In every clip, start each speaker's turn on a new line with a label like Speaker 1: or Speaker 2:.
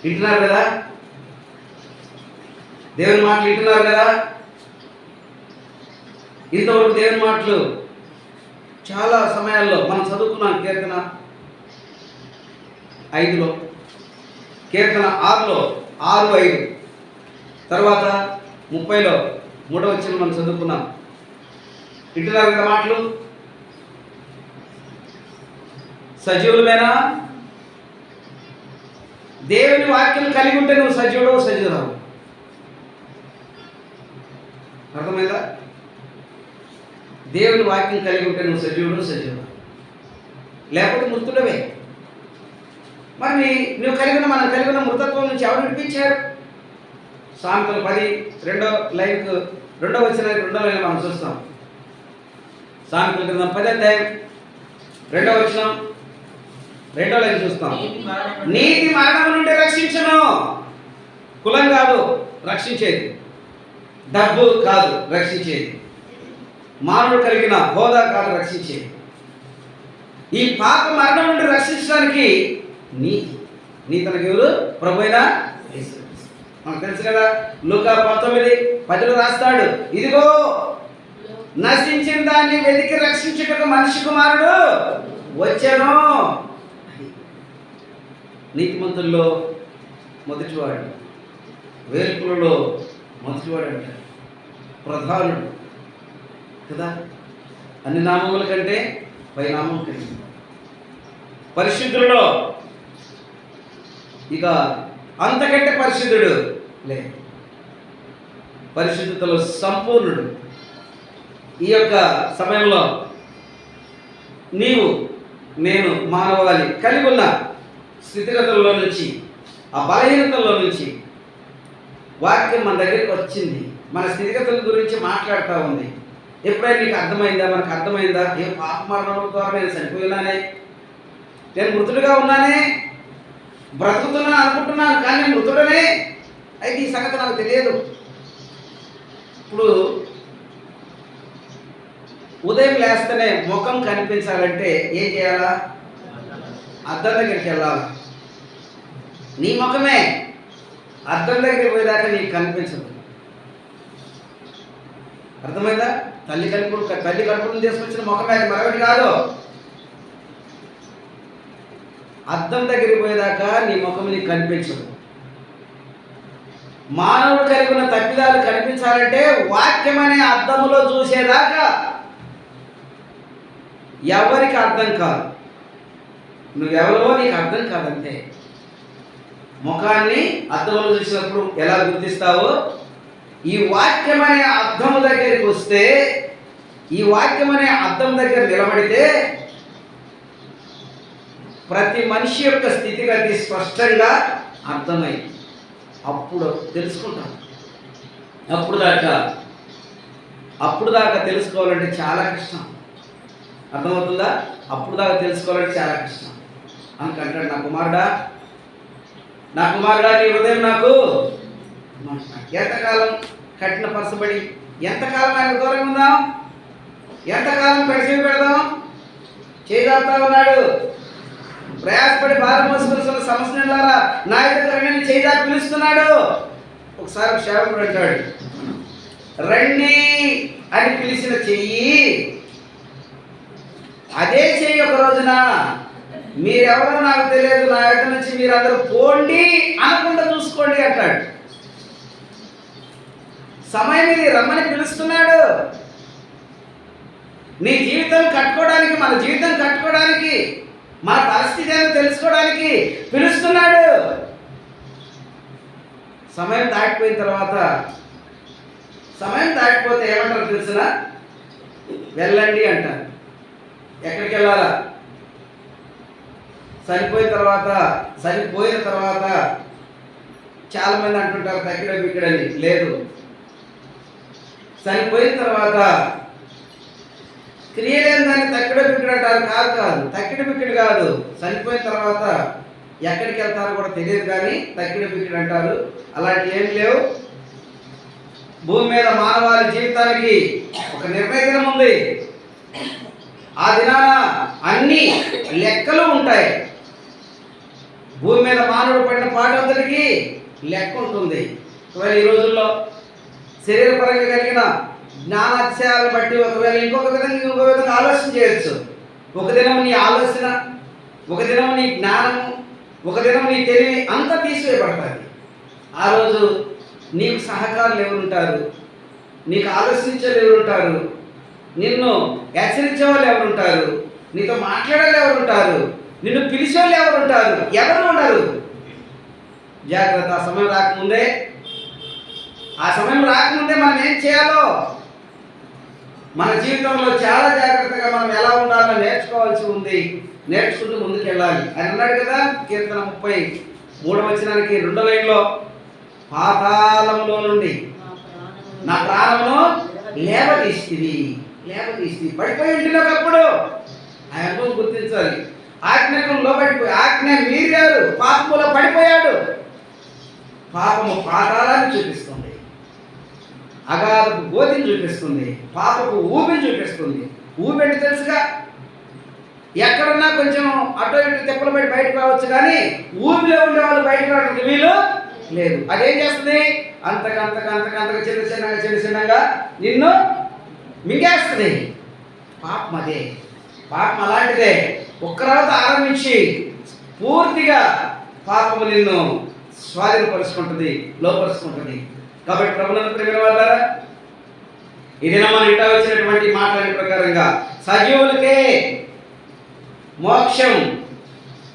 Speaker 1: వింటున్నారు కదా? దేవుని మాటలు వింటున్నారు కదా? ఇంతవరకు దేవుని మాటలు చాలా సమయాల్లో మనం చదువుకున్నాం. కీర్తన 5లో, కీర్తన 6లో 6:5, తర్వాత 30లో 3వ వచనం మనం చదువుకున్నాం. వింటున్నారు కదా మాటలు? సజీవులమేనా? దేవుని వాక్యం కలిగి ఉంటే నువ్వు సజీవుడు, సజీవురావు. అర్థమైందా? దేవుని వాక్యం కలిగి ఉంటే నువ్వు సజీవుడు, సజీవుడు, లేకపోతే మృతుడవే. మరి నువ్వు మనం కలిగి ఉన్న మృతత్వం నుంచి ఎవరు విడిపించారు? సామెతలు 10:2 2వ వచనానికి 2వ లైన్ మనం చూస్తాం. సామెతల గ్రంథం 10వ అధ్యాయం 2వ వచనం 2వ లైన్ చూస్తాం. నీతి మరణం నుండి రక్షించును. కులం కాదు రక్షించేది, డబ్బు కాదు రక్షించేది, మానవుడు కలిగిన హోదా కాదు రక్షించేది. ఈ పాప మరణం నుండి రక్షించడానికి నీతి తనకి ఎవరు? ప్రభువైన యేసు. మనకు తెలుసు కదా, లూకా 19:10 రాస్తాడు, ఇదిగో నశించిన దాన్ని వెతికి రక్షించుటకు మనిషి కుమారుడు వచ్చాను. నీతిమంతుల్లో మొదటివాడు, వేల్పులలో మొదటివాడు అంటారు, ప్రధానుడు కదా. అన్ని నామముల కంటే పై నామం కలిగి పరిశుద్ధులలో ఇక అంతకంటే పరిశుద్ధుడు లే. పరిశుద్ధతలో సంపూర్ణుడు. ఈ యొక్క సమయంలో నేను మానవాళి కలిగి ఉన్న స్థితిగతుల్లో నుంచి, ఆ బలహీనతల్లో నుంచి వాక్యం మన దగ్గరికి వచ్చింది. మన స్థితిగతుల గురించి మాట్లాడుతూ ఉంది. ఎప్పుడైనా నీకు అర్థమైందా? మనకు అర్థమైందా? ఏ పాప మరణం ద్వారా నేను చనిపోయినానే, నేను మృతుడిగా ఉన్నానే, బ్రతుకుతున్నాను అనుకుంటున్నాను, కానీ నేను మృతుడనే. అయితే ఈ సంగతి నాకు తెలియదు. ఇప్పుడు ఉదయం లేస్తేనే ముఖం కనిపించాలంటే ఏం చేయాలా? అద్దం దగ్గరికి వెళ్ళాలి. నీ ముఖమే అద్దం దగ్గరికి పోయేదాకా నీకు కనిపించదు. అర్థమైందా? తల్లి కడుపును తీసుకొచ్చిన ముఖమే, అది మరొకటి కాదు. అద్దం దగ్గరికి పోయేదాకా నీ ముఖం నీకు కనిపించదు. మానవుడు కలిగి ఉన్న తప్పిదాలు కనిపించాలంటే వాక్యం అనే అద్దములో చూసేదాకా ఎవరికి అర్థం కాదు. నువ్వెవరో నీకు అర్థం కాదంతే. ముఖాన్ని అద్దంలో చూసినప్పుడు ఎలా గుర్తిస్తావో, ఈ వాక్యం అనే అద్దము దగ్గరికి వస్తే, ఈ వాక్యం అనే అద్దం దగ్గర నిలబడితే ప్రతి మనిషి యొక్క స్థితిగతి స్పష్టంగా అర్థమైంది. అప్పుడు తెలుసుకుంటాం. అప్పుడు దాకా తెలుసుకోవాలంటే చాలా కష్టం. అర్థమవుతుందా? అప్పుడు దాకా తెలుసుకోవాలంటే చాలా కష్టం. అనుకంటాడు, నా కుమారుడా నీ హృదయం నాకు ఎంతకాలం కఠినపరచబడి, ఎంతకాలం ఆయన దూరం ఉందాం, ఎంతకాలం పెడిసి పెడదాం? చేయగలుగుతా ఉన్నాడు. ప్రయాసపడి భారం మోసుకొస్తున్న సమస్యలారా నా దగ్గర రండి చేయదా పిలుస్తున్నాడు. ఒకసారి సేవకుడు అంటాడు, రండి అని పిలిచిన చెయ్యి అదే చెయ్యి ఒక రోజున మీరెవరో నాకు తెలియదు, నా యొక్క నుంచి మీరందరూ పోండి అనకుండా చూసుకోండి అంటాడు. సమయం ఇది, రమ్మని పిలుస్తున్నాడు. నీ జీవితం కట్టుకోవడానికి, మన జీవితం కట్టుకోవడానికి, మన పరిస్థితి ఏమో తెలుసుకోవడానికి పిలుస్తున్నాడు. సమయం దాటిపోతే ఏమంటారు తెలుసునా? వెళ్ళండి అంటారు. ఎక్కడికి వెళ్ళాలా? చనిపోయిన తర్వాత చాలా మంది అంటుంటారు తక్కిడ బిక్కడని. లేదు, చనిపోయిన తర్వాత క్రియలేని దాన్ని తక్కిడ బిక్కడు అంటారు. కాదు, తక్కిడ బిక్కడు కాదు. చనిపోయిన తర్వాత ఎక్కడికి వెళ్తారో కూడా తెలియదు, కానీ తక్కిడ బిక్కడు అంటారు. అలాంటి ఏం లేవు. భూమి మీద మానవాళి జీవితానికి ఒక నిర్ణయ దినం ఉంది. ఆ దినాన అన్ని లెక్కలు ఉంటాయి. భూమి మీద మానవుడు పడిన పాటంతటికి లెక్క ఉంటుంది. ఒకవేళ ఈ రోజుల్లో శరీరపరంగా కలిగిన జ్ఞానాతిశయాలను బట్టి ఒకవేళ ఇంకొక విధంగా ఆలోచన చేయొచ్చు. ఒక దినం నీ ఆలోచన, ఒక దినం నీ జ్ఞానము, ఒక దినం నీ తెలివి అంతా తీసివేయబడతాయి. ఆ రోజు నీకు సహకారులు ఎవరుంటారు? నీకు ఆలోచించేవాళ్ళు ఎవరుంటారు? నిన్ను హెచ్చరించే వాళ్ళు ఎవరుంటారు? నీతో మాట్లాడే ఎవరుంటారు? నిన్ను పిలిచే వాళ్ళు ఎవరుంటారు? ఎవరు ఉండరు. జాగ్రత్త. ఆ సమయం రాకముందే మనం ఏం చేయాలో, మన జీవితంలో చాలా జాగ్రత్తగా మనం ఎలా ఉండాలో నేర్చుకోవాల్సి ఉంది. నేర్చుకుంటూ ముందుకు వెళ్ళాలి. ఆయన అన్నాడు కదా, కీర్తన 33 2వ లైన్లో, పాతాళంలో నుండి నా ప్రాణమును లేవదీస్తివి. పడిపోయి ఉంటుంది ఒకప్పుడు. ఆ అనుభవం గుర్తించాలి. ఆజ్ఞకు లోబడిపోయి, ఆజ్ఞ మీరారు, పాపములో పడిపోయాడు. పాపము పాతాళాన్ని చూపిస్తుంది, అగాధపు గోతిని చూపిస్తుంది, పాపపు ఊపిని చూపిస్తుంది. ఊపి అంటే తెలుసుగా, ఎక్కడున్నా కొంచెం అటో ఇటు తెప్పలు పడి బయటకు రావచ్చు, కానీ ఊపిలో ఉండే వాళ్ళు బయటకు రావడానికి వీలు లేదు. అదేం చేస్తుంది? అంతకంతగా చిన్న నిన్ను మింగేస్తుంది. పాపం అదే. పాపం అలాంటిదే. ఒక్క తర్వాత ఆరంభించి పూర్తిగా పాపము నిన్ను స్వాధీనపరుచుకుంటుంది, లోపరుచుకుంటుంది. కాబట్టి ప్రభువునందు ప్రియమైన వారులారా, ఈ దినం మన ఇంట వచ్చినటువంటి మాట్లాడిన ప్రకారంగా సజీవులకే మోక్షం,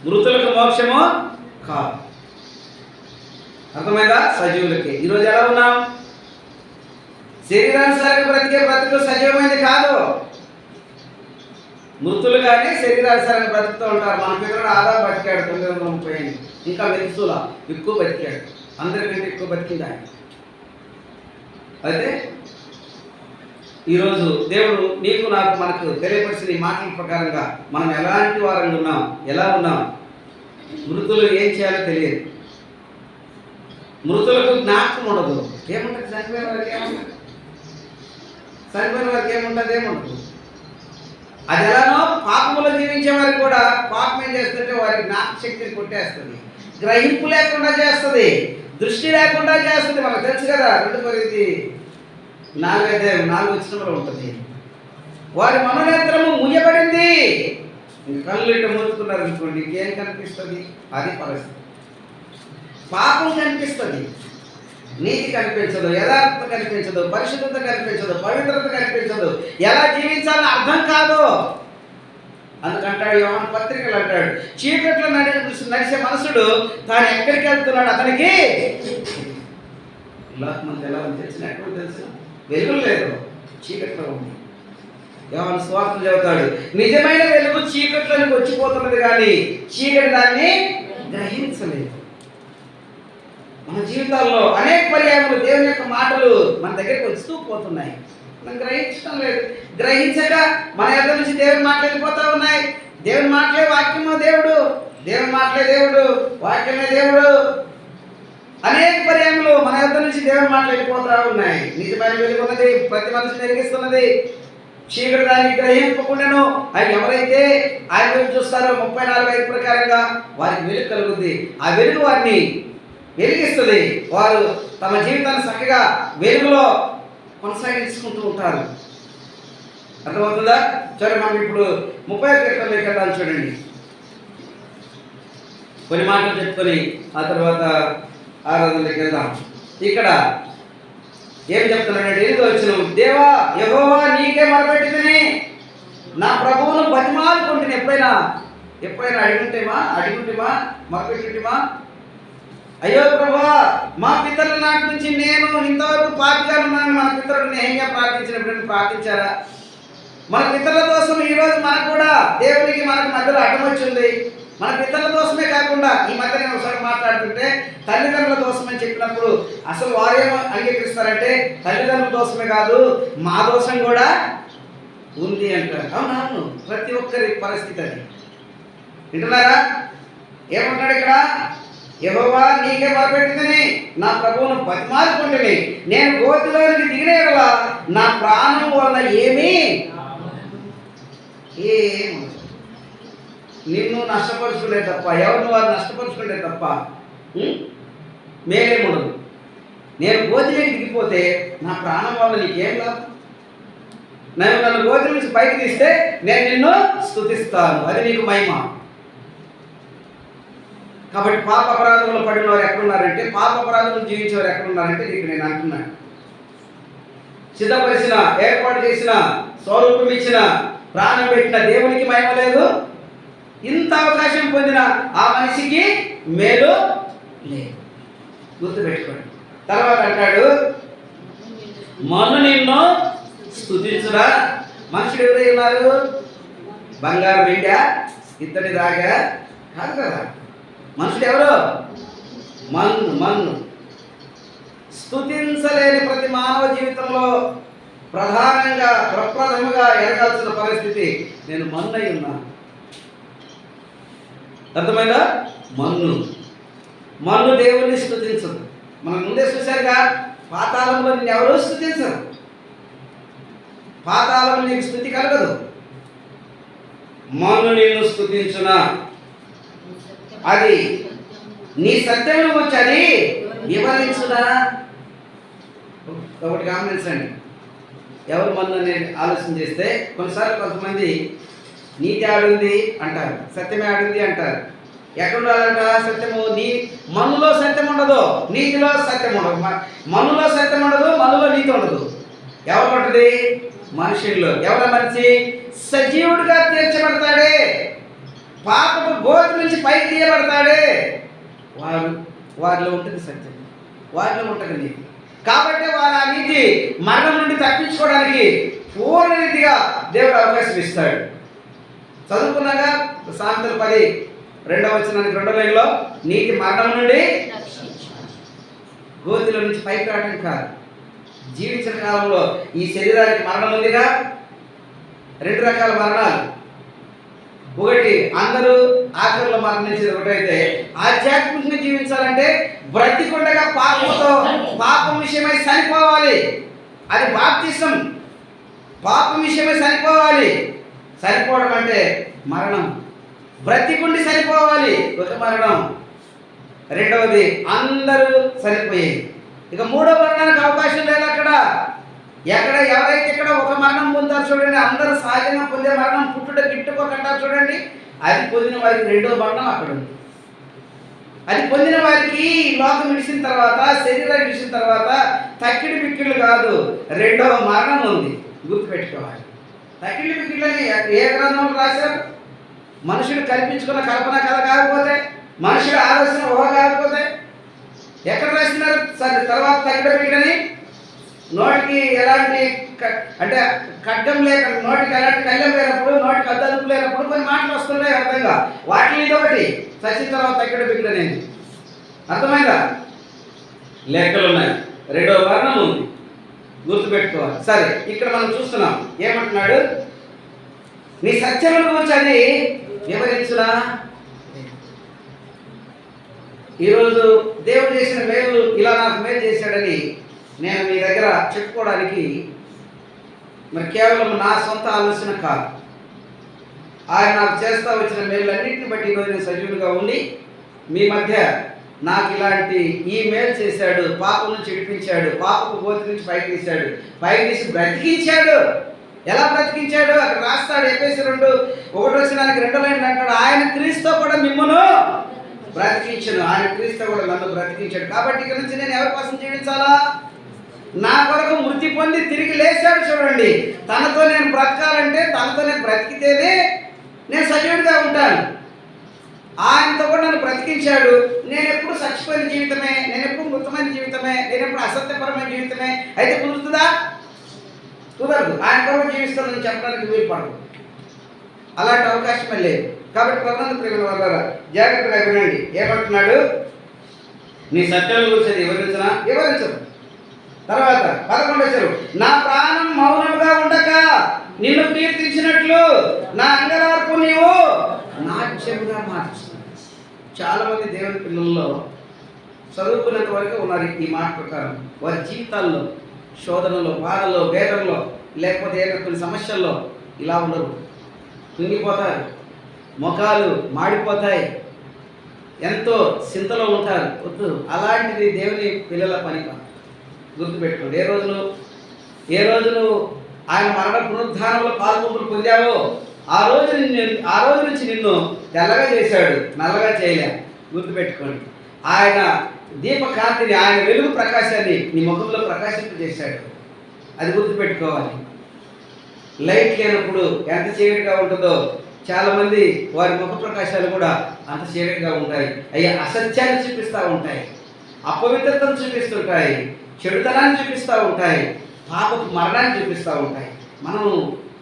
Speaker 1: మృతులకు మోక్షము కాదు. అర్థమైందా? సజీవులకే. ఈరోజు ఎలా ఉన్నాం? శరీరానుసారంగా బ్రతికే బ్రతుకు సజీవమైనది కాదు. మృతులు కానీ శరీరానుసారంగా బ్రతుకుతూ ఉంటారు. మన పిల్లలు ఆదాం బతికాడు 930, ఇంకా వెలుసుల ఎక్కువ బతికాడు, అందరికంటే ఎక్కువ బతికింది ఆయన. అయితే ఈరోజు దేవుడు నీకు నాకు మనకు తెలియపరిచిన ఈ మాటల ప్రకారంగా మనం ఎలాంటి వారంగా ఉన్నాం, ఎలా ఉన్నాం? మృతులు ఏం చేయాలో తెలియదు. మృతులకు జ్ఞాపకం ఉండదు. ఏముంటుంది? చనిపోయిన వారికి ఏముంటుంది? ఏముండదు. అది ఎలానో పాపములో జీవించే వారికి కూడా పాపం ఏం చేస్తుంటే వారి జ్ఞాపక శక్తిని కొట్టేస్తుంది, గ్రహింపు లేకుండా చేస్తుంది, దృష్టి లేకుండా చేస్తుంది. మనకు తెలుసు కదా, 2 కొరింథీ 4:4 ఉంటుంది. వారి మనోనేత్రము ముయ్యబడింది. కళ్ళు ఇట్లా మూసుకున్నారు అనుకోండి, ఇంకేం కనిపిస్తుంది? అది పరిస్థితి. పాపం కనిపిస్తుంది, నీతి కనిపించదు, యథార్థత కనిపించదు, పరిశుద్ధత కనిపించదు, పవిత్రత కనిపించదు, ఎలా జీవించాలని అర్థం కాదు. అందుకంటాడు యోహాను పత్రికలు అంటాడు, చీకట్లో నడిచే మనుషుడు తాను ఎక్కడికి వెళ్తున్నాడు అతనికి మంది ఎలా ఉంది తెలిసిన, ఎక్కడ తెలుసు? వెలుగు లేదు, చీకట్లో ఉంది. యోహాను సువార్తలు చెబుతాడు, నిజమైన వెలుగు చీకట్లోనికి వచ్చిపోతున్నది కానీ చీకటి దాన్ని గ్రహించలేదు. మన జీవితాల్లో అనేక పర్యాయములు దేవుని యొక్క మాటలు మన దగ్గరికి వస్తూ పోతున్నాయి, మనం గ్రహించడం లేదు. గ్రహించక మన ఎదురు నుంచి దేవుని మాటలు వెళ్ళిపోతూ ఉన్నాయి. దేవుని మాటలే వాక్యమో దేవుడు, దేవుని మాటలే దేవుడు, వాక్యమే దేవుడు. అనేక పర్యాయములు మన ఎదురు నుంచి దేవుని మాటలు వెళ్ళిపోతూ ఉన్నాయి. నిజమైన వెలుగు ఉన్నది, ప్రతి మనిషిని వెలిగిస్తున్నది. చీకటి దాన్ని గ్రహింపకుండాను ఆయన ఎవరైతే ఆయన వైపు చూస్తారో 34:5 ప్రకారంగా వారికి వెలుగు కలుగుద్ది. ఆ వెలుగు వారిని వెలిగిస్తుంది. వారు తమ జీవితాన్ని చక్కగా వెలుగులో కొనసాగించుకుంటూ ఉంటారు. అర్థమవుతుందా? సరే, మనం ఇప్పుడు 30వ కీర్తనలోకి వెళ్దాం. చూడండి, కొన్ని మాటలు చెప్పుకొని ఆ తర్వాత ఆరాధనలోకి వెళ్దాం. ఇక్కడ ఏం చెప్తున్నాడంటే, 8వ వచనం, దేవా యెహోవా నీకే మొరపెట్టుకుని నా ప్రభువును బతిమాలుకుంటుని. ఎప్పుడైనా అడిగుంటేమా మొరపెట్టుంటేమా? అయ్యో ప్రభా, మా పితరుల నాటి నుంచి నేను ఇంతవరకు పాపిగా ఉన్నాను. మన పితరులు నేహంగా ప్రార్థించినప్పుడు ప్రార్థించారా? మన పితరుల కోసం ఈరోజు మనకు కూడా దేవునికి మనకు మధ్యలో అడ్డం వచ్చింది. మన పితరుల దోషమే కాకుండా ఈ మధ్య నేను ఒకసారి మాట్లాడుతుంటే తల్లిదండ్రుల దోషం అని చెప్పినప్పుడు అసలు వారేమో అంగీకరిస్తారంటే తల్లిదండ్రుల దోషమే కాదు, మా దోషం కూడా ఉంది అంటారు. అవునవును, ప్రతి ఒక్కరి పరిస్థితి అది. వింటున్నారా? ఏమంటాడు ఇక్కడ? యెహోవా నీకే మొరపెట్టుకుని నా ప్రభువును బతిమాలుకుంటుని నేను గోతిలోనికి దిగిన యెడల నా ప్రాణం వలన ఏమీ నిన్ను నష్టపరుచుకుంటే తప్ప, ఎవరిని వారు నష్టపరుచుకుంటే తప్ప మేలేముండదు. నేను గోతిలోకి దిగిపోతే నా ప్రాణం వల్ల నీకేం లాభం? నన్ను గోతి నుంచి పైకి తీస్తే నేను నిన్ను స్తుతిస్తాను, అది నీకు మహిమ. కాబట్టి పాప అపరాధంలో పడిన వారు ఎక్కడున్నారంటే, పాప అపరాధంలో జీవించేవారు ఎక్కడున్నారంటే నీకు నేను అంటున్నాను. సిద్ధపరిచిన, ఏర్పాటు చేసిన, స్వరూపం ఇచ్చిన, ప్రాణం పెట్టిన దేవునికి మహిమ లేదు. ఇంత అవకాశం పొందిన ఆ మనిషికి మేలు లేదు. గుర్తుపెట్టుకోండి. తర్వాత అంటాడు, మన్ను నిన్ను స్తుతించురా. మనుషుడు ఎవరై ఉన్నారు? బంగారు వెండా, ఇత్తడి దాగా కాదు కదా. మనుషుడు ఎవరు? మన్ను. స్తుతించలేని ప్రతి మానవ జీవితంలో ప్రప్రథముగా ఎరగాల్సిన పరిస్థితి, నేను మన్ను అయి ఉన్నాను. అర్థమైందా? మన్ను దేవుణ్ణి స్తుతించదు. మనం ముందే చూశారుగా, పాతాళంలో నిన్ను ఎవరూ స్తుతించరు. పాతాళంలో నీకు స్తుతి కలగదు. మన్ను నిన్ను స్తుతించునా, అది నీ సత్యమును గురించి అది వివరించునా. ఒకటి గమనించండి, ఎవరు మన్ను అనేది ఆలోచన చేస్తే కొన్నిసార్లు కొంతమంది నీతి ఆడుంది అంటారు, సత్యమే ఆడుంది అంటారు. ఎక్కడ ఉండాలంట సత్యము? మన్నులో సత్యం ఉండదు, నీతిలో సత్యం ఉండదు. మన్నులో సత్యం ఉండదు, మన్నులో నీతి ఉండదు. ఎవరు ఉంటుంది? మనుషుల్లో. ఎవరి మనిషి సజీవుడిగా తీర్చబడతాడే, పాపపు గోతి నుంచి పైకి తీయబడతాడే, వారిలో ఉంటుంది సత్యం, వారిలో ఉంటుంది నీతి. కాబట్టి వారు ఆ నీతి మరణం నుండి తప్పించుకోవడానికి పూర్ణ రీతిగా దేవుడు అవకాశం ఇస్తాడు. చదువుకున్నాగా సామెతలు 10:2 రెండో లైన్లో, నీతి మరణం నుండి, గోతిలో నుంచి పైకి రావడం కాదు. జీవించిన కాలంలో ఈ శరీరానికి మరణం ఉందిగా. 2 రకాల మరణాలు. ఒకటి అందరూ ఆఖరిలో మరణించేది ఒకటైతే, ఆధ్యాత్మికంగా జీవించాలంటే బ్రతికుండగా పాపం విషయమై చనిపోవాలి. అది బాప్తిసం. పాపం విషయమై చనిపోవాలి. చనిపోవడం అంటే మరణం. బ్రతికుండి చనిపోవాలి, ఒక మరణం. రెండవది అందరూ చనిపోయేది. ఇక మూడో మరణానికి అవకాశం లేదు అక్కడ. ఎవరైతే ఇక్కడ ఒక మరణం పొందారు చూడండి, అందరూ సహజంగా పొందే మరణం, పుట్టుట గిట్టుకోకంటారు చూడండి, అది పొందిన వారికి రెండో మరణం అక్కడ ఉంది. అది పొందిన వారికి లోకం విడిచిన తర్వాత, శరీరం విడిచిన తర్వాత తక్కిడి బిక్కిళ్ళు కాదు, రెండవ మరణం ఉంది. గుర్తుపెట్టుకోవాలి. తక్కిడి బిక్కిళ్ళని ఏ గ్రంథంలో రాశారు? మనుషుడు కల్పించుకున్న కల్పన కథ కాకపోతే, మనుషుడు ఆలోచన ఊహ కాకపోతే ఎక్కడ రాసినారు? సరే, తర్వాత తక్కిడి బిక్కిడని నోటికి ఎలాంటి అంటే ఖడ్గం లేక, నోటికి ఎలాంటి కళ్ళెం లేనప్పుడు, నోటికి అద్దదుపు లేనప్పుడు కొన్ని మాటలు వస్తున్నాయి అర్థంగా. వాటిని ఇదొకటి చచ్చిన తర్వాత తక్కడ బిగ్గడనేది. అర్థమైందా? లెక్కలు ఉన్నాయి. రెండవ మరణం ఉంది, గుర్తుపెట్టుకోవాలి. సరే, ఇక్కడ మనం చూస్తున్నాం ఏమంటున్నాడు? నీ సత్యమును గురించి అది వివరించునా. ఈరోజు దేవుడు చేసిన మేలు, ఇలా నాకు మేలు చేశాడని నేను మీ దగ్గర చెప్పుకోవడానికి మరి కేవలం నా సొంత ఆలోచన కాదు. ఆయన నాకు చేస్తా వచ్చిన మేలులన్నింటిని బట్టి ఈరోజు నేను సజీవుడిగా ఉండి మీ మధ్య నాకు ఇలాంటి ఈ మేలు చేశాడు, పాపం నుంచి విడిపించాడు, పాపపు గోతి నుంచి పైకి తీశాడు, పైకి తీసి బ్రతికించాడు. ఎలా బ్రతికించాడు? అక్కడ రాస్తాడు, ఎఫెసీ 2:1 2 లైన్లు అంటాడు, ఆయన క్రీస్తు కూడా మిమ్మను బ్రతికించను. ఆయన క్రీస్తు కూడా నన్ను బ్రతికించాడు. కాబట్టి ఇక్కడ నుంచి నేను ఎవరి కోసం జీవించాలా? నా కొరకు మృతి పొంది తిరిగి లేచాడు చూడండి. తనతో నేను బ్రతకాలంటే, తనతో నేను బ్రతికితేనే నేను సజీవుడిగా ఉంటాను. ఆయనతో కూడా నన్ను బ్రతికించాడు. నేను ఎప్పుడు చచ్చిపోయిన జీవితమే, నేను ఎప్పుడు మృతమైన జీవితమే, నేను ఎప్పుడు అసత్యపరమైన జీవితమే అయితే కుదురుతుందా? కుదరదు. ఆయన కొరకు జీవిస్తానని చెప్పడానికి వీలు పడదు. అలాంటి అవకాశమే లేదు. కాబట్టి ప్రభునందు ప్రియమైన వారులారా, జాగ్రత్తగా వినండి. ఏమంటున్నాడు? నీ సత్యం గురించి వివరించదు. తర్వాత 11 నా ప్రాణం మౌనంగా ఉండక నిన్ను కీర్తించినట్లు నా అంగలార్పు నీవు నాట్యముగా మార్చుతున్నావు. చాలామంది దేవుని పిల్లల్లో చదువుకునేంత వరకు ఉన్నారు ఈ మాట ప్రకారం. వారి జీవితాల్లో శోధనలో, బాధల్లో, వేదనలో, లేకపోతే కొన్ని సమస్యల్లో ఇలా ఉండరు, కుంగిపోతారు. ముఖాలు మాడిపోతాయి, ఎంతో చింతలో ఉంటారు. వద్దు, అలాంటిది దేవుని పిల్లల పని కాదు. గుర్తుపెట్టుకోండి. ఏ రోజును ఆయన మరణ పునరుద్ధానంలో పాల్పొంపులు పొందావో ఆ రోజు నుంచి నిన్ను తెల్లగా చేశాడు, నల్లగా చేయలే. గుర్తుపెట్టుకోండి. ఆయన దీపకాంతిని, ఆయన వెలుగు ప్రకాశాన్ని నీ ముఖంలో ప్రకాశింపజేశాడు. అది గుర్తుపెట్టుకోవాలి. లైట్ లేనప్పుడు ఎంత చీకటిగా ఉంటుందో చాలామంది వారి ముఖ ప్రకాశాలు కూడా అంత చీకటిగా ఉంటాయి. అయ్యా అసత్యాన్ని చూపిస్తూ ఉంటాయి, అపవిత్రతను చూపిస్తుంటాయి, చెడుతనాన్ని చూపిస్తూ ఉంటాయి, పాపపు మరణాన్ని చూపిస్తూ ఉంటాయి. మనం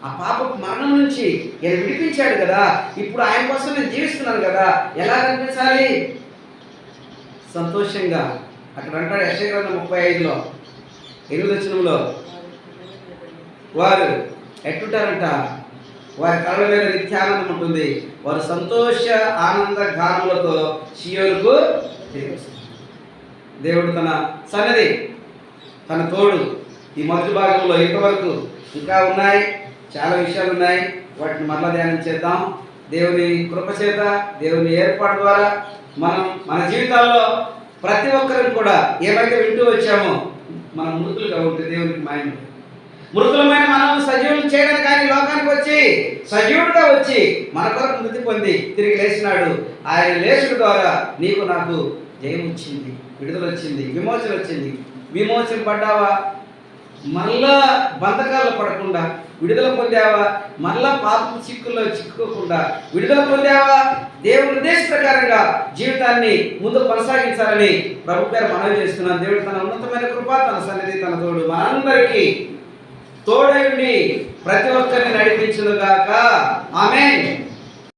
Speaker 1: ఆ పాపపు మరణం నుంచి ఆయన విడిపించాడు కదా, ఇప్పుడు ఆయన కోసం నేను జీవిస్తున్నాను కదా, ఎలా కనిపించాలి? సంతోషంగా. అక్కడ అంటాడు యెషయా గ్రంథం 35లో 8వ వచనంలో, వారు ఎట్లుంటారంట, వారి కళ్ళ మీద నిత్యానందం ఉంటుంది, వారు సంతోష ఆనంద గానములతో సియోనుకు తిరిగి వస్తారు. దేవుడు తన సన్నిధి, తన తోడు. ఈ మొదటి భాగంలో ఇంతవరకు ఇంకా ఉన్నాయి, చాలా విషయాలు ఉన్నాయి. వాటిని మరలా ధ్యానం చేద్దాం. దేవుని కృపచేత, దేవుని ఏర్పాటు ద్వారా మనం మన జీవితాల్లో ప్రతి ఒక్కరిని కూడా ఏమైతే వింటూ వచ్చామో మనం మృతులుగా ఉంటే దేవునికి మాయం. మృతులమైన మనం సజీవులు చేయడానికి కానీ లోకానికి వచ్చి సజీవుడిగా వచ్చి మన కొరకు మృతి పొంది తిరిగి లేచినాడు. ఆయన లేచుడు ద్వారా నీకు నాకు జయం వచ్చింది, విడుదల వచ్చింది, విమోచన వచ్చింది. విమోచన పడ్డావా? మళ్ళా బంధకాల్లో పడకుండా విడుదల పొందావా? మళ్ళా పాపం చిక్కుల్లో చిక్కుకోకుండా విడుదల పొందావా? దేవుని ఉద్దేశ ప్రకారంగా జీవితాన్ని ముందు కొనసాగించాలని ప్రభు పేరు మనవి చేస్తున్నాను. దేవుడు తన ఉన్నతమైన కృప, తన సన్నిధి, తన తోడు మనందరికీ తోడైండి ప్రతి ఒక్కరిని నడిపించునుగాక. ఆమేన్.